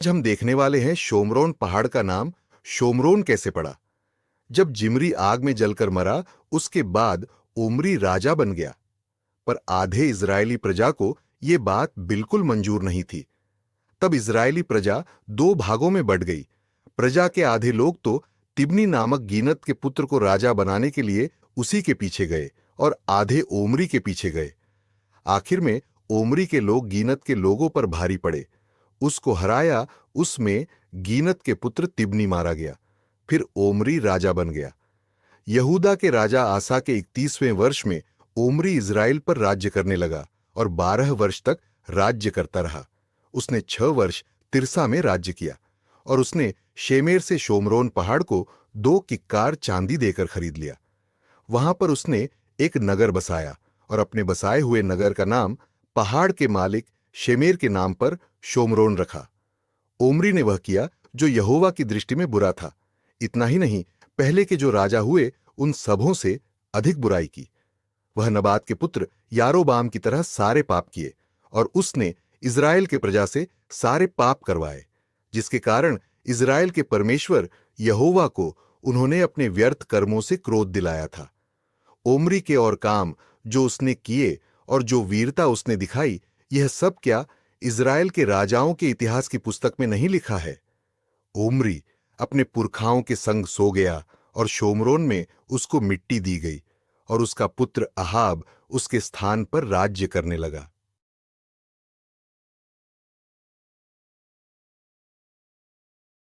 आज हम देखने वाले हैं शोमरोन पहाड़ का नाम शोमरोन कैसे पड़ा। जब जिमरी आग में जलकर मरा, उसके बाद ओमरी राजा बन गया। पर आधे इजरायली प्रजा को यह बात बिल्कुल मंजूर नहीं थी। तब इजरायली प्रजा दो भागों में बंट गई। प्रजा के आधे लोग तो तिब्नी नामक गीनत के पुत्र को राजा बनाने के लिए उसी के पीछे गए और आधे ओमरी के पीछे गए। आखिर में ओमरी के लोग गीनत के लोगों पर भारी पड़े, उसको हराया। उसमें गीनत के पुत्र तिब्नी मारा गया। फिर ओमरी राजा बन गया। यहूदा के राजा आसा के 31वें वर्ष में ओमरी इजराइल पर राज्य करने लगा और 12 वर्ष तक राज्य करता रहा। उसने 6 वर्ष तिर्सा में राज्य किया और उसने शेमेर से शोमरोन पहाड़ को 2 किक्कार चांदी देकर खरीद लिया। वहां पर उसने एक नगर बसाया और अपने बसाए हुए नगर का नाम पहाड़ के मालिक शेमेर के नाम पर शोमरोन रखा। ओमरी ने वह किया जो यहोवा की दृष्टि में बुरा था। इतना ही नहीं, पहले के जो राजा हुए उन सबों से अधिक बुराई की। वह नबात के पुत्र यारोबाम की तरह सारे पाप किए और उसने इजराइल के प्रजा से सारे पाप करवाए, जिसके कारण इजराइल के परमेश्वर यहोवा को उन्होंने अपने व्यर्थ कर्मों से क्रोध दिलाया था। ओमरी के और काम जो उसने किए और जो वीरता उसने दिखाई, यह सब क्या इजराइल के राजाओं के इतिहास की पुस्तक में नहीं लिखा है? ओमरी अपने पुरखाओं के संग सो गया और शोमरोन में उसको मिट्टी दी गई और उसका पुत्र अहाब उसके स्थान पर राज्य करने लगा।